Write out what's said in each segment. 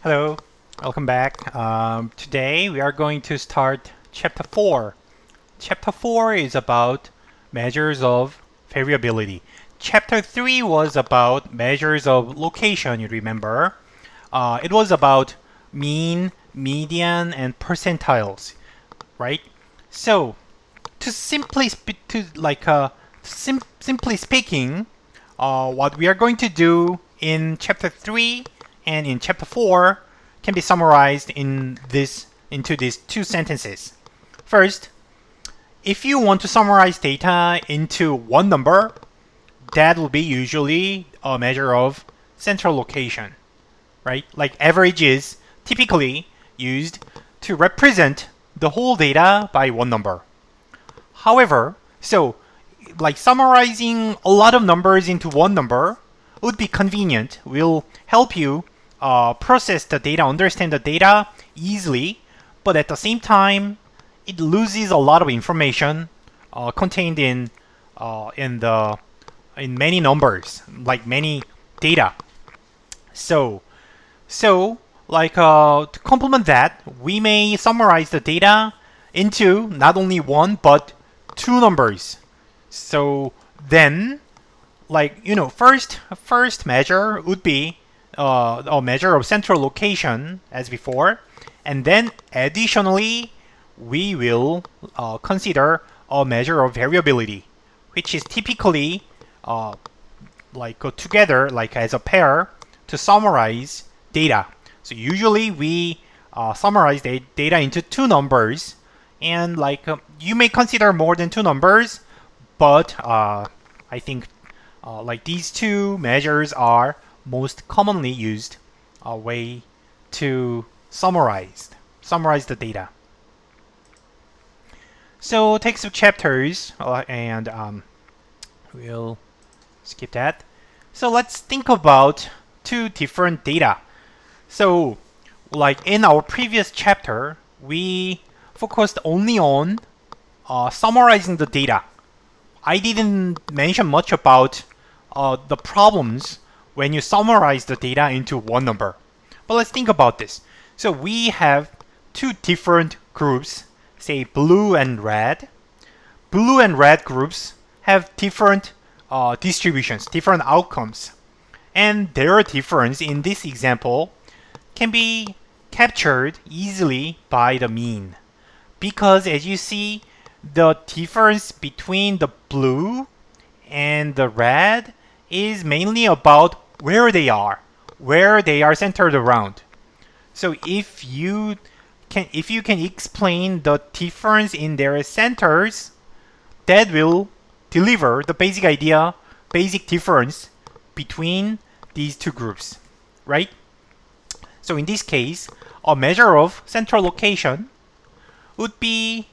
Hello, welcome back. Today we are going to start Chapter 4. Chapter 4 is about measures of variability. Chapter 3 was about measures of location, you remember. It was about mean, median, and percentiles, right? So, to simply simply speaking, what we are going to do in chapter 3 and in chapter 4 can be summarized into these two sentences. First, if you want to summarize data into one number, that will be usually a measure of central location, right? Like average is typically used to represent the whole data by one number. However, like summarizing a lot of numbers into one number would be convenient, will help you process the data, understand the data easily, but at the same time, it loses a lot of information contained in many numbers, like many data. So, to complement that, we may summarize the data into not only one but two numbers. So then, first measure would be a measure of central location as before, and then additionally, we will consider a measure of variability, which is typically together, like as a pair, to summarize data. So usually we summarize the data into two numbers, and you may consider more than two numbers, but I think these two measures are most commonly used way to summarize the data. So take some chapters and we'll skip that. So let's think about two different data. So like in our previous chapter, we focused only on summarizing the data. I didn't mention much about the problems when you summarize the data into one number. But let's think about this. So we have two different groups, say blue and red. Blue and red groups have different distributions, different outcomes. And their difference in this example can be captured easily by the mean. Because as you see, the difference between the blue and the red is mainly about where they are centered around. So if you can explain the difference in their centers, that will deliver the basic difference between these two groups, right? So in this case, a measure of central location would be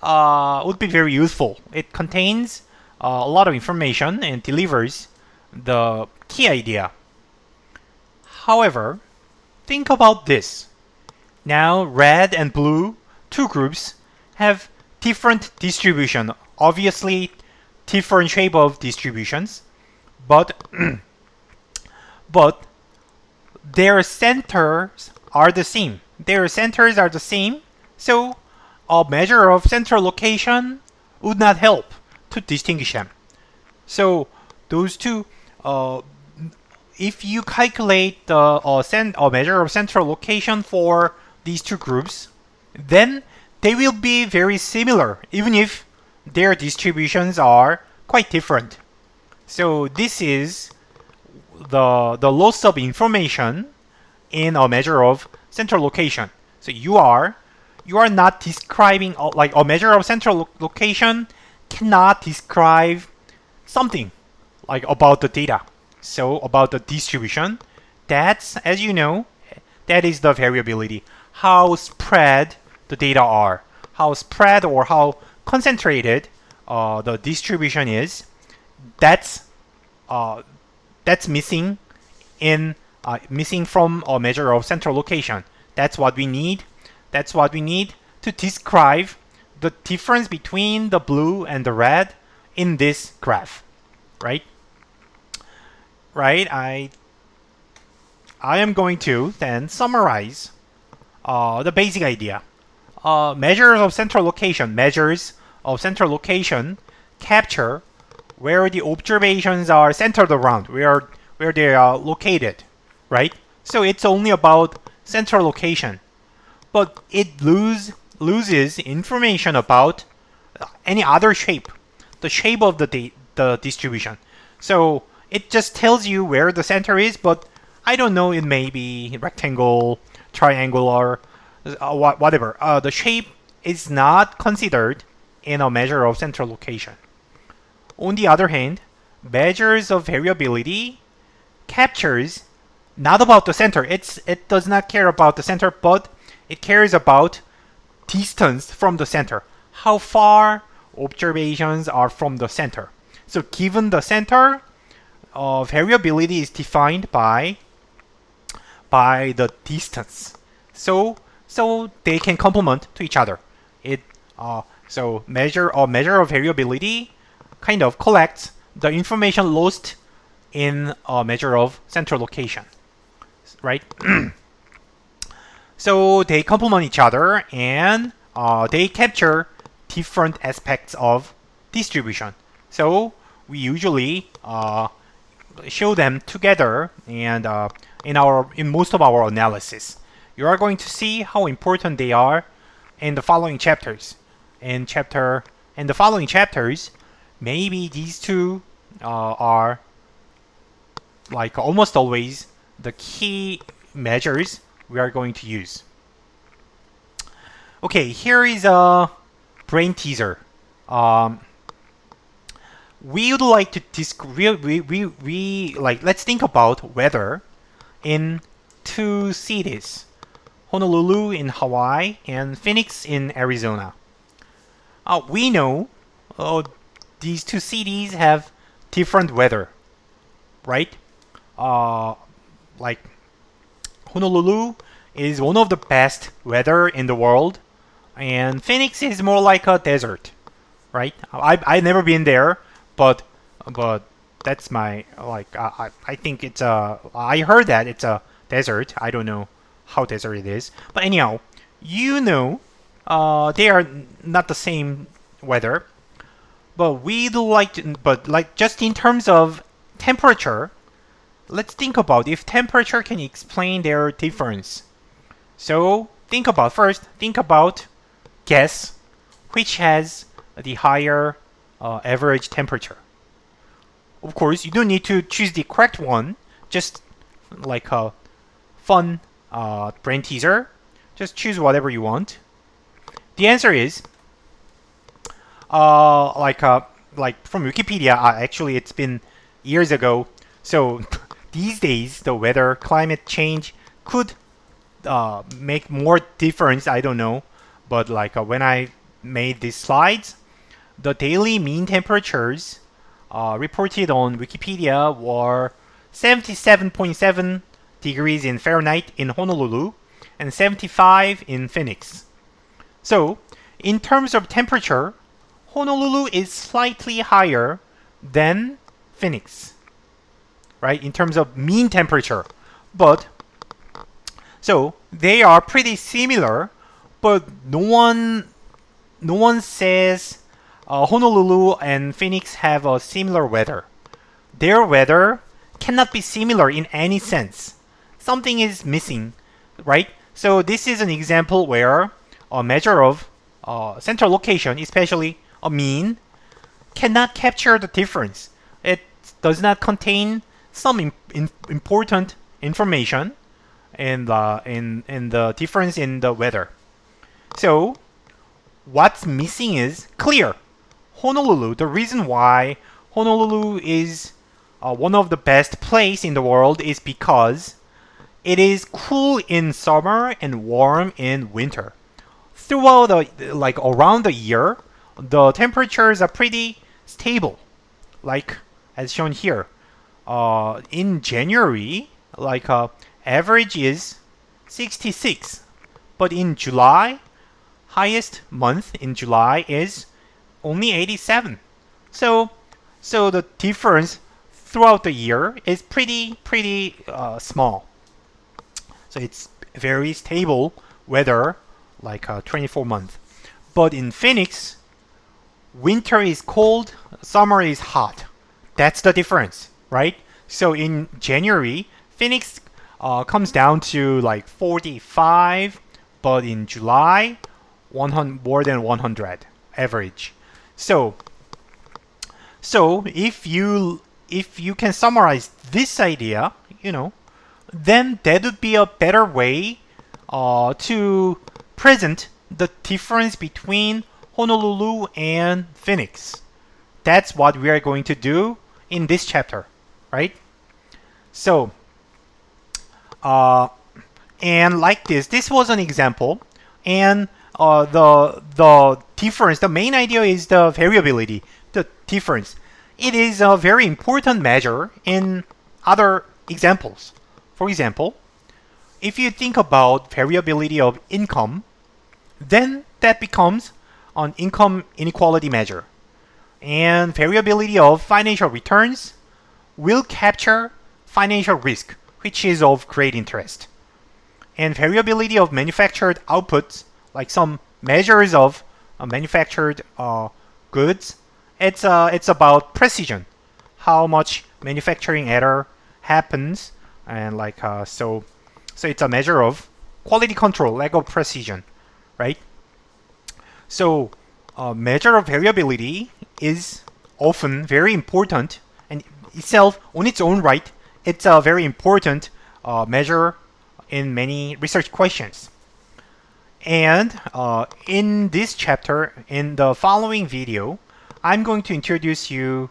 very useful. It contains a lot of information and delivers the key idea. However, think about this. Now, red and blue, two groups, have different distribution. Obviously, different shape of distributions, but but their centers are the same. So a measure of central location would not help to distinguish them. So those two, if you calculate a measure of central location for these two groups, then they will be very similar, even if their distributions are quite different. So this is the loss of information in a measure of central location. So you are not describing like a measure of central location cannot describe something like about the data. So about the distribution, that's, as you know, that is the variability. How spread the data are, how spread or how concentrated the distribution is. That's missing missing from a measure of central location. That's what we need. That's what we need to describe the difference between the blue and the red in this graph, right? Right? I am going to then summarize the basic idea. Measures of central location capture where the observations are centered around, where they are located, right? So it's only about central location, but it loses information about any other shape, the shape of the distribution. So it just tells you where the center is, but I don't know, it may be rectangle, triangular, whatever. The shape is not considered in a measure of central location. On the other hand, measures of variability captures not about the center. It does not care about the center, but it cares about distance from the center. How far observations are from the center. So given the center, variability is defined by the distance. So they can complement to each other. So measure of variability kind of collects the information lost in a measure of central location, right? So they complement each other, and they capture different aspects of distribution. So we usually show them together, and in most of our analysis, you are going to see how important they are in the following chapters. In the following chapters, maybe these two are like almost always the key measures we are going to use. Okay, here is a brain teaser. We would like to let's think about weather in two cities, Honolulu in Hawaii and Phoenix in Arizona. We know these two cities have different weather, right? Like Honolulu is one of the best weather in the world, and Phoenix is more like a desert, right? I've never been there, but that's my I think it's I heard that it's a desert. I don't know how desert it is, but anyhow, they are not the same weather, but just in terms of temperature, let's think about if temperature can explain their difference. So think about guess which has the higher average temperature. Of course, you don't need to choose the correct one, just like a fun brain teaser. Just choose whatever you want. The answer is like from Wikipedia. Actually, it's been years ago. So these days, the weather, climate change could make more difference. I don't know, but when I made these slides, the daily mean temperatures reported on Wikipedia were 77.7 degrees in Fahrenheit in Honolulu and 75 in Phoenix. So, in terms of temperature, Honolulu is slightly higher than Phoenix, right? In terms of mean temperature. So they are pretty similar, but no one says Honolulu and Phoenix have a similar weather. Their weather cannot be similar in any sense. Something is missing, right? So this is an example where a measure of central location, especially a mean, cannot capture the difference. It does not contain some important information in the difference in the weather. So what's missing is clear. Honolulu, the reason why Honolulu is one of the best place in the world is because it is cool in summer and warm in winter. Throughout around the year, the temperatures are pretty stable, like as shown here. In January, average is 66, but in July, highest month in July is only 87. So the difference throughout the year is pretty small. So it's very stable weather, like 24 months. But in Phoenix, winter is cold, summer is hot. That's the difference, right? So in January, Phoenix comes down to like 45, but in July, 100, more than 100 average. So if you can summarize this idea, then that would be a better way to present the difference between Honolulu and Phoenix. That's what we are going to do in this chapter, right? So, and like this was an example, and the difference, the main idea is the variability, the difference. It is a very important measure in other examples. For example, if you think about variability of income, then that becomes an income inequality measure. And variability of financial returns will capture financial risk, which is of great interest. And variability of manufactured outputs, like some measures of manufactured goods, it's about precision, how much manufacturing error happens, and so it's a measure of quality control, lack of precision, right? So a measure of variability is often very important, and itself on its own right, it's a very important measure in many research questions. And in this chapter, in the following video, I'm going to introduce you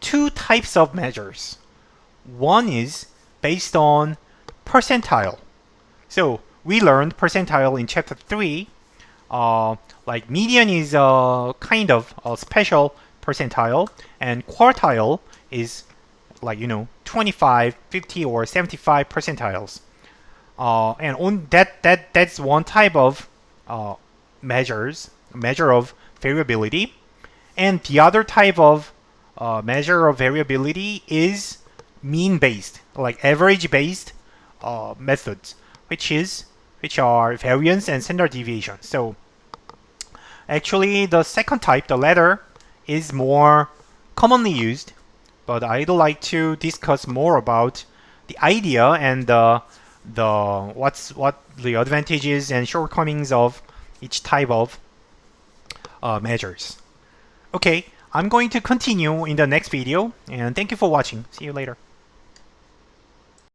two types of measures. One is based on percentile. So we learned percentile in chapter 3. Like median is a kind of a special percentile, and quartile is like 25, 50, or 75 percentiles. And on that's one type of measure of variability. And the other type of measure of variability is mean-based, like average-based methods, which are variance and standard deviation. So actually, the second type, the latter, is more commonly used, but I'd like to discuss more about the idea and what the advantages and shortcomings of each type of measures. Okay, I'm going to continue in the next video, and thank you for watching. See you later.